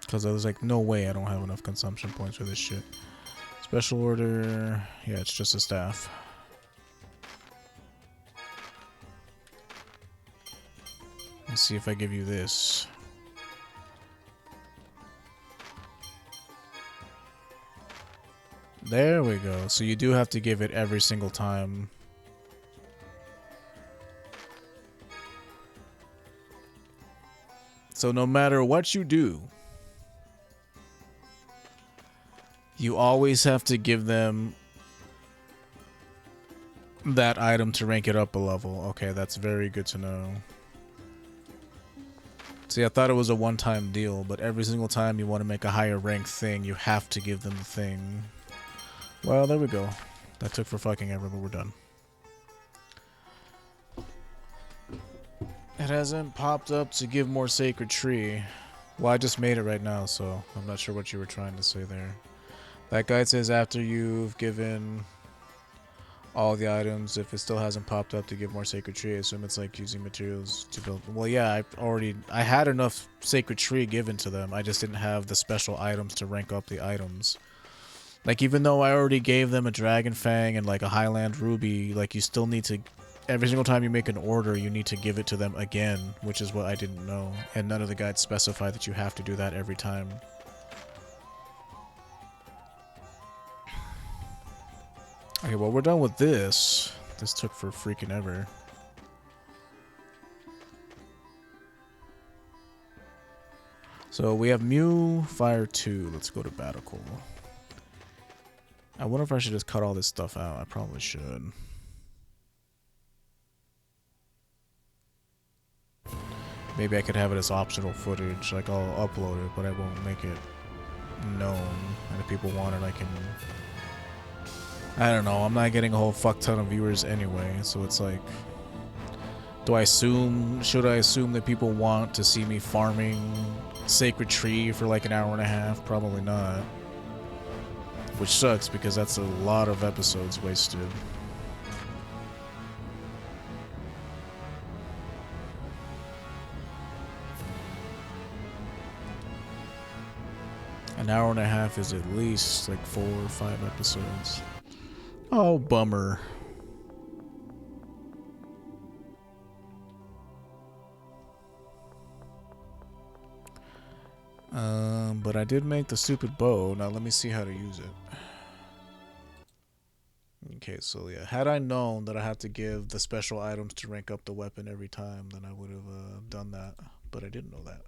Because I was like, no way I don't have enough consumption points for this shit. Special order. Yeah, it's just a staff. Let's see if I give you this. There we go. So you do have to give it every single time. So no matter what you do, you always have to give them that item to rank it up a level. Okay, that's very good to know. See, I thought it was a one-time deal, but every single time you want to make a higher ranked thing, you have to give them the thing. Well, there we go. That took for fucking ever, but we're done. It hasn't popped up to give more Sacred Tree. Well, I just made it right now, so I'm not sure what you were trying to say there. That guide says after you've given all the items, if it still hasn't popped up to give more Sacred Tree, I assume it's like using materials to build. Well, yeah, I had enough Sacred Tree given to them. I just didn't have the special items to rank up the items. Like, even though I already gave them a Dragon Fang and like a Highland Ruby, like you still need to, every single time you make an order, you need to give it to them again, which is what I didn't know. And none of the guides specify that you have to do that every time. Okay, well, we're done with this. This took for freaking ever. So we have Mew, Fire 2. Let's go to Battle. I wonder if I should just cut all this stuff out. I probably should. Maybe I could have it as optional footage. Like, I'll upload it, but I won't make it known. And if people want it, I can... I don't know. I'm not getting a whole fuck ton of viewers anyway, so it's like... Should I assume that people want to see me farming Sacred Tree for like an hour and a half? Probably not. Which sucks, because that's a lot of episodes wasted. An hour and a half is at least like 4 or 5 episodes. Oh, bummer. But I did make the stupid bow. Now let me see how to use it. Okay, so yeah, had I known that I had to give the special items to rank up the weapon every time, then I would have done that. But I didn't know that.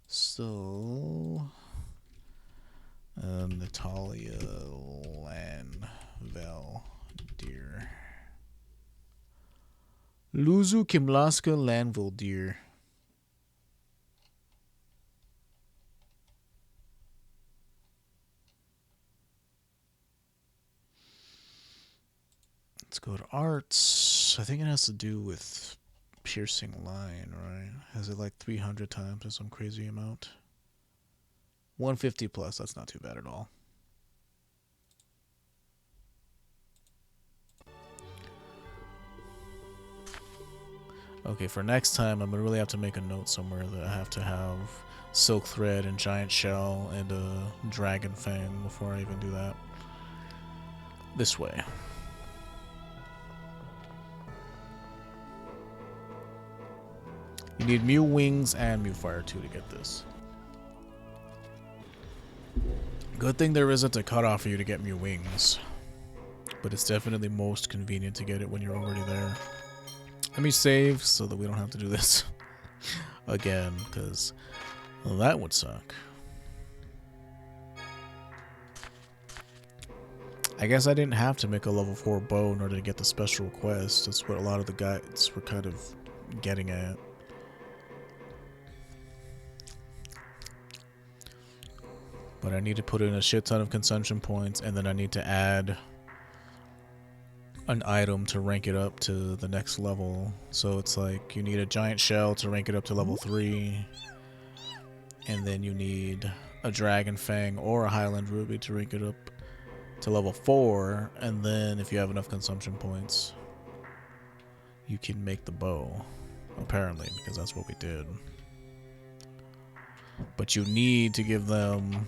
So... Natalia Lanvel deer. Luzu Kimlaska Lanvel deer. Let's go to arts. I think it has to do with piercing line, right? Has it like 300 times or some crazy amount? 150 plus, that's not too bad at all. Okay, for next time, I'm gonna really have to make a note somewhere that I have to have silk thread and giant shell and a dragon fang before I even do that. This way. You need Mew Wings and Mew Fire 2 to get this. Good thing there isn't a cutoff for you to get Mew Wings. But it's definitely most convenient to get it when you're already there. Let me save so that we don't have to do this again, because that would suck. I guess I didn't have to make a level 4 bow in order to get the special quest. That's what a lot of the guides were kind of getting at. But I need to put in a shit ton of consumption points, and then I need to add an item to rank it up to the next level. So it's like you need a giant shell to rank it up to level 3, and then you need a dragon fang or a highland ruby to rank it up to level 4, and then if you have enough consumption points, you can make the bow, apparently, because that's what we did. But you need to give them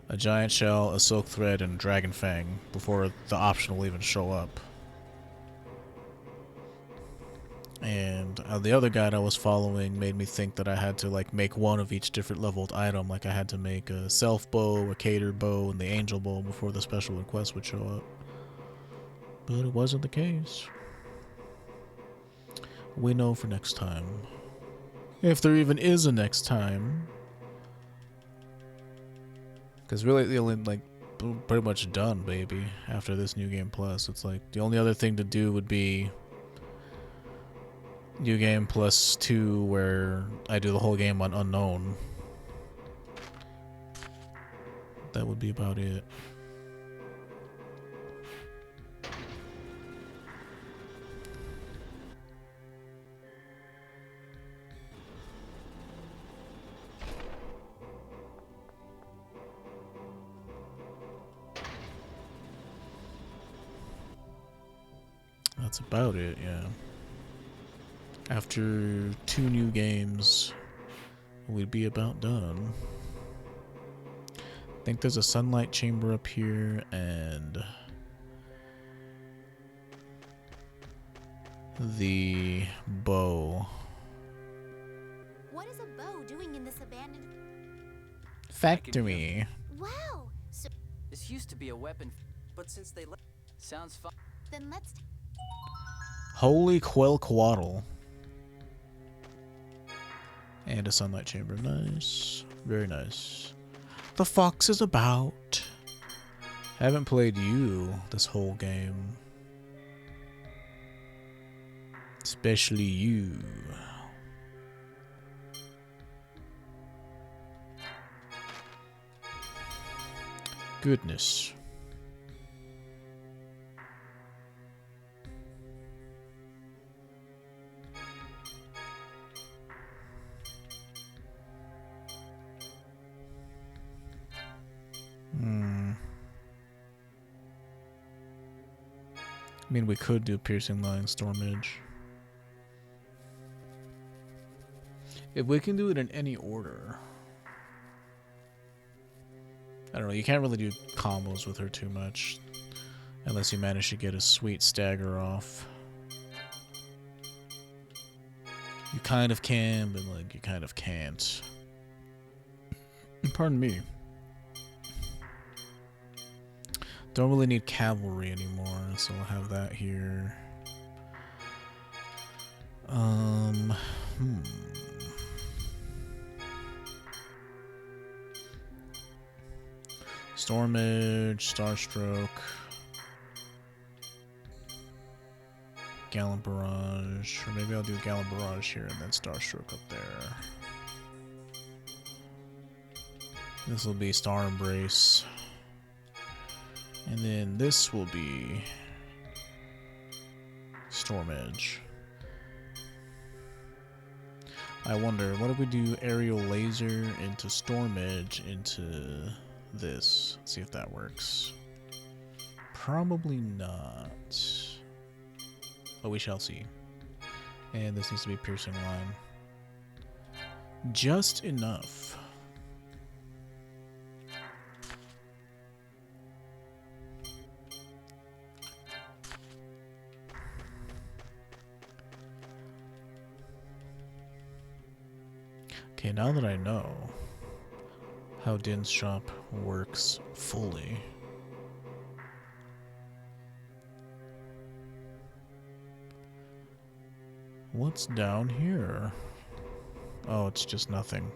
a giant shell, a silk thread, and a dragon fang before the option will even show up. And the other guide I was following made me think that I had to like make one of each different leveled item. Like I had to make a self bow, a cater bow, and the angel bow before the special request would show up. But it wasn't the case. We know for next time. If there even is a next time. Because really the only, like, pretty much done, baby, after this New Game Plus. It's like, the only other thing to do would be New Game Plus 2, where I do the whole game on Unknown. That would be about it. That's about it, yeah. After 2 new games, we'd be about done. I think there's a sunlight chamber up here, and the bow. What is a bow doing in this abandoned Factory? Wow! So This used to be a weapon, but since they left, sounds fun. then let's Holy Quelquaddle. And a sunlight chamber. Nice. Very nice. The fox is about. Haven't played you this whole game. Especially you. Goodness. I mean, we could do Piercing Line, Stormage. If we can do it in any order. I don't know, you can't really do combos with her too much. Unless you manage to get a sweet stagger off. You kind of can, but like, you kind of can't. Pardon me. Don't really need cavalry anymore, so I'll have that here. Stormage, Starstroke, Gallant Barrage, or maybe I'll do Gallant Barrage here and then Starstroke up there. This will be Star Embrace. And then this will be Storm Edge. I wonder, what if we do Aerial Laser into Storm Edge into this? Let's see if that works. Probably not. But we shall see. And this needs to be Piercing Line. Just enough. Okay, now that I know how Din's shop works fully, what's down here? Oh, it's just nothing.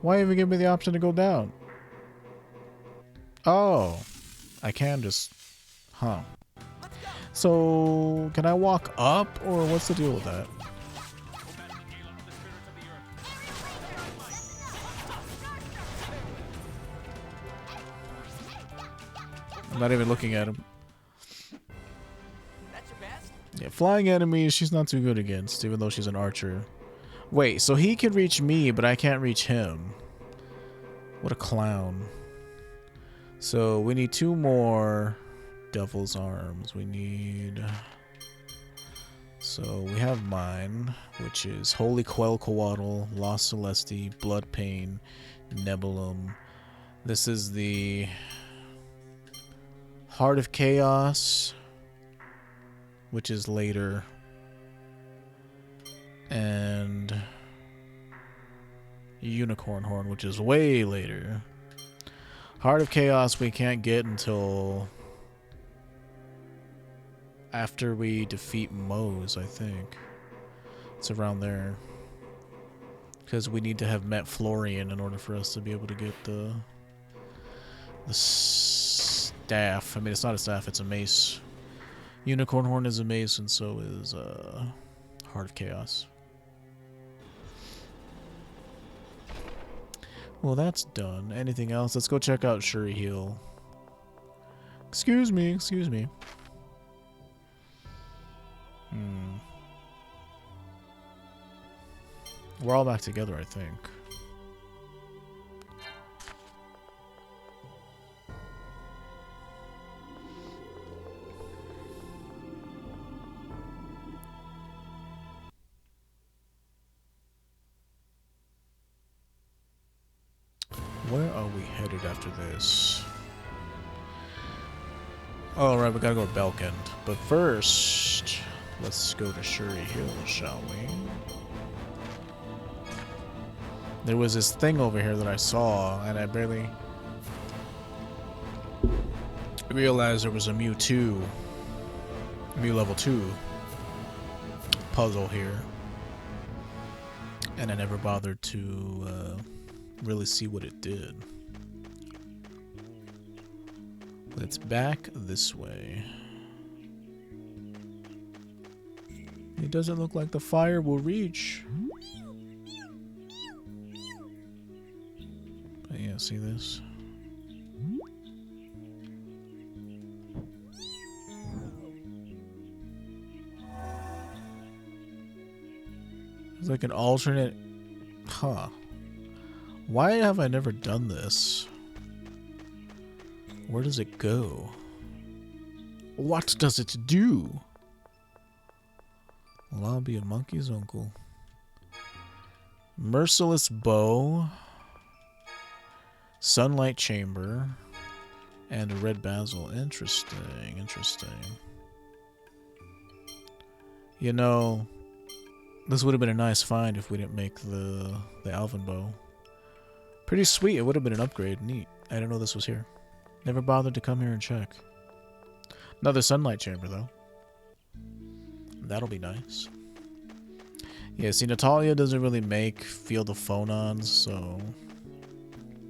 Why even give me the option to go down? Oh, I can just... Huh. So, can I walk up, or what's the deal with that? I'm not even looking at him. That's your best? Yeah, flying enemies, she's not too good against, even though she's an archer. Wait, so he can reach me, but I can't reach him. What a clown. So we need 2 more Devil's Arms. We need So we have mine, which is Holy Quelcoatl, Lost Celesti, Blood Pain, Nebulum. This is the Heart of Chaos, which is later. And Unicorn Horn, which is way later. Heart of Chaos we can't get until after we defeat Moe's, I think. It's around there. Because we need to have met Florian in order for us to be able to get the staff. I mean, it's not a staff, it's a mace. Unicorn Horn is a mace, and so is Heart of Chaos. Well, that's done. Anything else? Let's go check out Shuri Hill. Excuse me, excuse me. We're all back together, I think. Where are we headed after this? Oh, right, we gotta go to Belkend. But first, let's go to Shuri Hill, shall we? There was this thing over here that I saw, and I barely realized there was a Mew level 2 puzzle here. And I never bothered to really see what it did. Let's back this way. It doesn't look like the fire will reach. But yeah, see this? It's like an alternate... Huh. Why have I never done this? Where does it go? What does it do? Well, I'll be a monkey's uncle. Merciless Bow, Sunlight Chamber, and a Red Basil. Interesting, interesting. You know, this would have been a nice find if we didn't make the Elven Bow. Pretty sweet. It would have been an upgrade. Neat. I didn't know this was here. Never bothered to come here and check. Another Sunlight Chamber, though. That'll be nice. Yeah, see, Natalia doesn't really make Field of Phonons, so...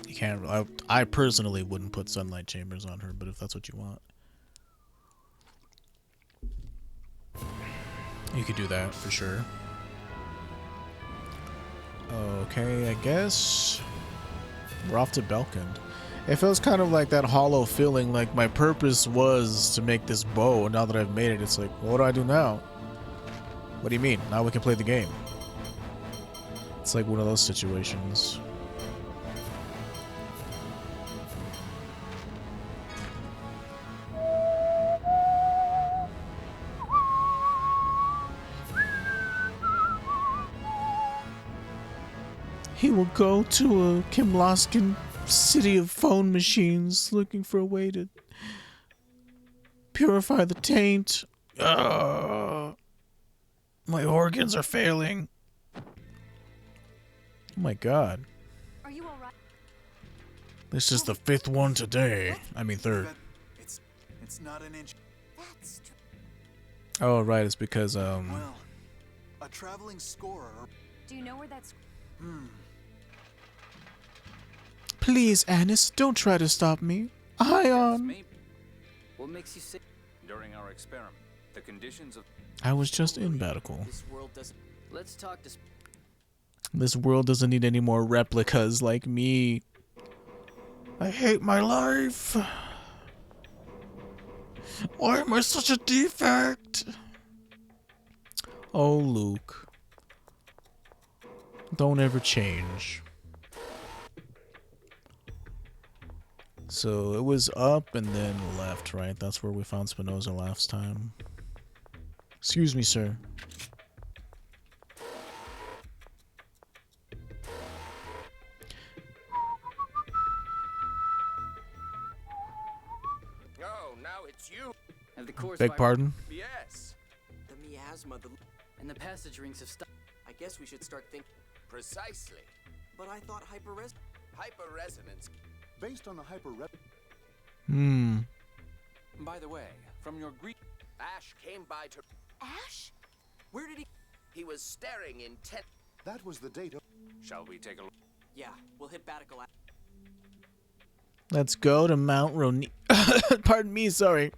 You can't... I personally wouldn't put Sunlight Chambers on her, but if that's what you want... You could do that, for sure. Okay, I guess... We're off to Belkend. It feels kind of like that hollow feeling, like my purpose was to make this bow, and now that I've made it, it's like, what do I do now? What do you mean? Now we can play the game. It's like one of those situations. He will go to a Kimlaskin city of phone machines looking for a way to purify the taint. My organs are failing. Oh my god. Are you all right? This is the 5th one today. I mean 3rd. It's not an inch. That's true. Oh right, it's because Well, a traveling scorer. Do you know where that's... Please, Anis, don't try to stop me. Maybe. What makes you say? During our experiment, the conditions of I was just in Batical. This world doesn't. Let's talk to. This world doesn't need any more replicas like me. I hate my life. Why am I such a defect? Oh, Luke. Don't ever change. So it was up and then left, right? That's where we found Spinoza last time. Excuse me, sir. Oh, now it's you. And the course Beg pardon? Yes. The miasma, and the passage rings have stopped. I guess we should start thinking. Precisely. But I thought Hyperresonance. Based on the Hmm. By the way, from your Greek. Ash came by to. Ash? Where did he? He was staring intent. that was the date of Shall we take a look? Yeah, we'll hit Batical. Let's go to Mount Roni. Pardon me, sorry.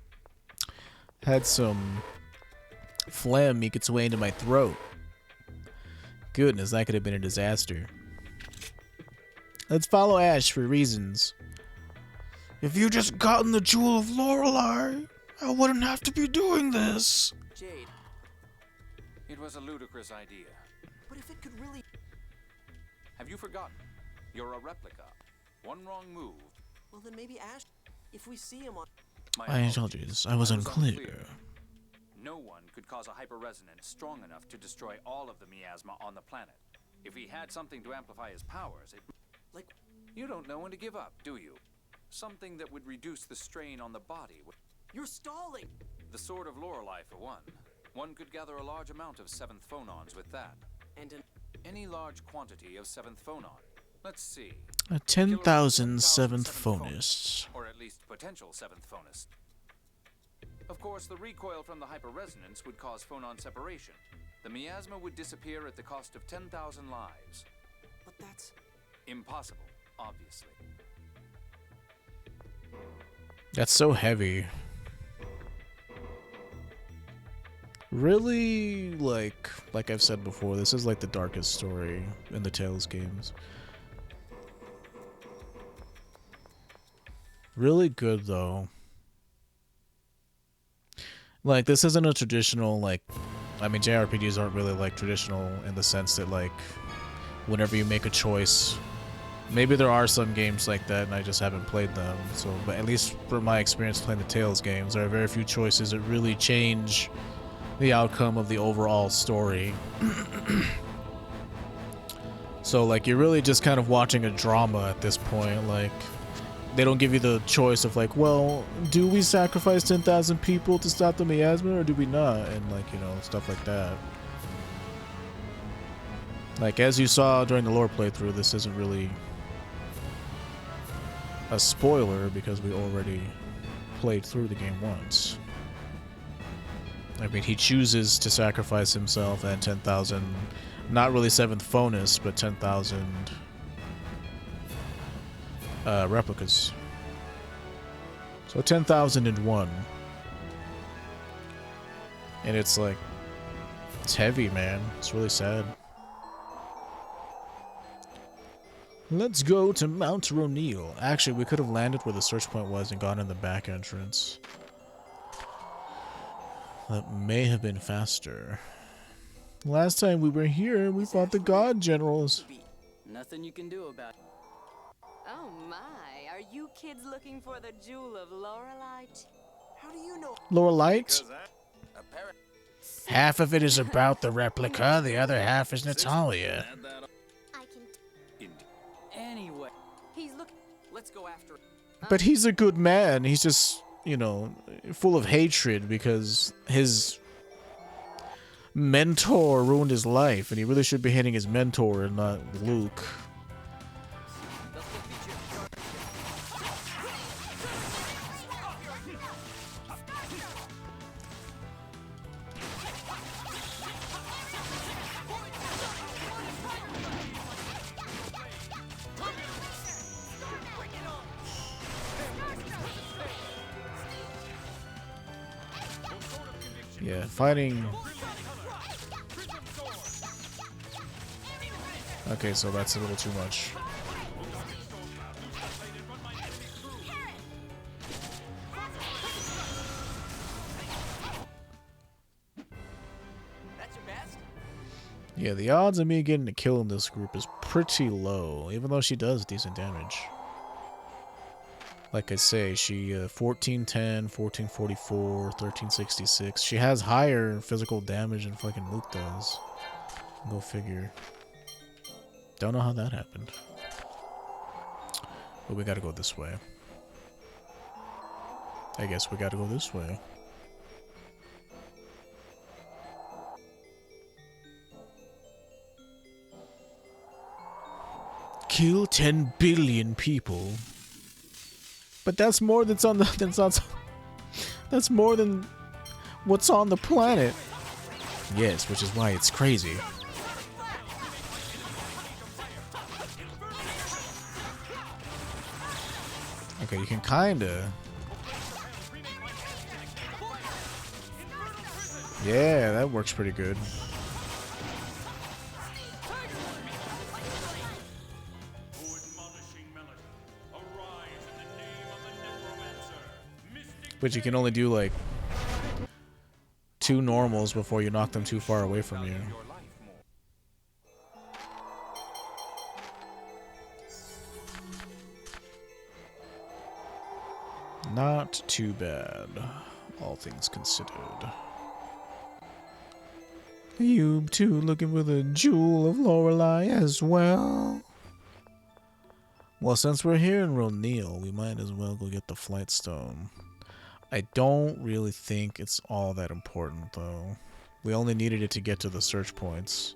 Had some phlegm make its way into my throat. Goodness, that could have been a disaster. Let's follow Ash for reasons. If you just gotten the Jewel of Lorelei, I wouldn't have to be doing this. Jade. It was a ludicrous idea. But if it could really. Have you forgotten? You're a replica. One wrong move. Well, then maybe Ash. If we see him on. My My apologies, I was unclear. No one could cause a hyperresonance strong enough to destroy all of the miasma on the planet. If he had something to amplify his powers, it... Like. You don't know when to give up, do you? Something that would reduce the strain on the body. You're stalling! The Sword of Lorelei, for one. One could gather a large amount of 7th phonons with that. And an. Any large quantity of 7th phonon. Let's see. A 10,000 seventh phonist. Or at least potential 7th phonist. Of course, the recoil from the hyperresonance would cause phonon separation. The miasma would disappear at the cost of 10,000 lives. But that's. Impossible, obviously. That's so heavy. Really, like I've said before, this is like the darkest story in the Tales games. Really good though. Like, this isn't a traditional, like, I mean, JRPGs aren't really like traditional in the sense that, like, whenever you make a choice, maybe there are some games like that and I just haven't played them. So, but at least from my experience playing the Tales games, there are very few choices that really change the outcome of the overall story. So, like, you're really just kind of watching a drama at this point. Like, they don't give you the choice of, like, well, do we sacrifice 10,000 people to stop the miasma or do we not? And, like, you know, stuff like that. Like, as you saw during the lore playthrough, this isn't really a spoiler because we already played through the game once. I mean, he chooses to sacrifice himself and 10,000, not really 7th Phonus, but 10,000 replicas. So 10,001. And it's like, it's heavy, man. It's really sad. Let's go to Mount Ronil. Actually, we could have landed where the search point was and gone in the back entrance. That may have been faster. Last time we were here, we fought the god generals. Nothing you can do about it. Oh my, are you kids looking for the Jewel of Lorelei? How do you know? Lorelite? Apparently. Half of it is about the replica, the other half is Natalia. I can. Indeed. Anyway, He's looking. Let's go after it. But he's a good man. He's just, you know, full of hatred because his mentor ruined his life, and he really should be hating his mentor and not Luke. Yeah, fighting. Okay, so that's a little too much. That's your best? Yeah, the odds of me getting a kill in this group is pretty low, even though she does decent damage. Like I say, she 1410, 1444, 1366. She has higher physical damage than fucking Luke does. Go figure. Don't know how that happened. But we gotta go this way. I guess we gotta go this way. Kill 10 billion people. But that's more that's on the that's more than what's on the planet. Yes, which is why it's crazy. Okay, you can kinda. Yeah, that works pretty good. But you can only do like 2 normals before you knock them too far away from you. Not too bad, all things considered. You two looking for the jewel of Lorelei as well? Well, since we're here in Ronil, we might as well go get the flight stone. I don't really think it's all that important, though. We only needed it to get to the search points.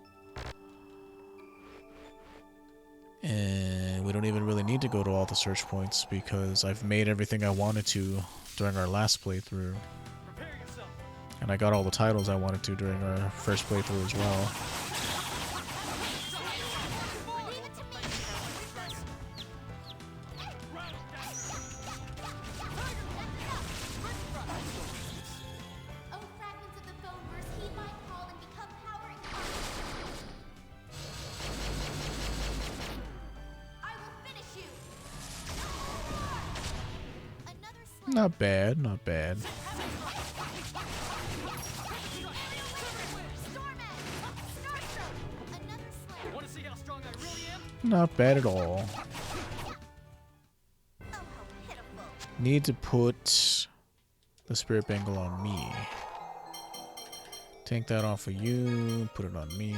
And we don't even really need to go to all the search points because I've made everything I wanted to during our last playthrough. And I got all the titles I wanted to during our first playthrough as well. Not bad, not bad. Not bad at all. Need to put the spirit bangle on me. Take that off of you, put it on me.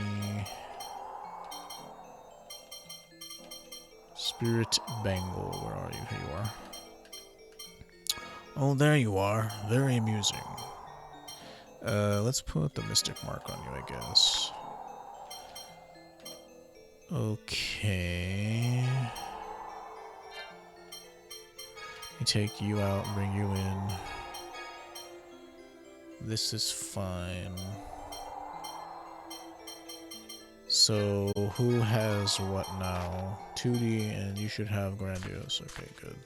Spirit bangle, where are you? Here you are. Oh, there you are. Very amusing. Let's put the mystic mark on you, I guess. Okay. Let me take you out and bring you in. This is fine. So, who has what now? 2D, and you should have Grandiose. Okay, good.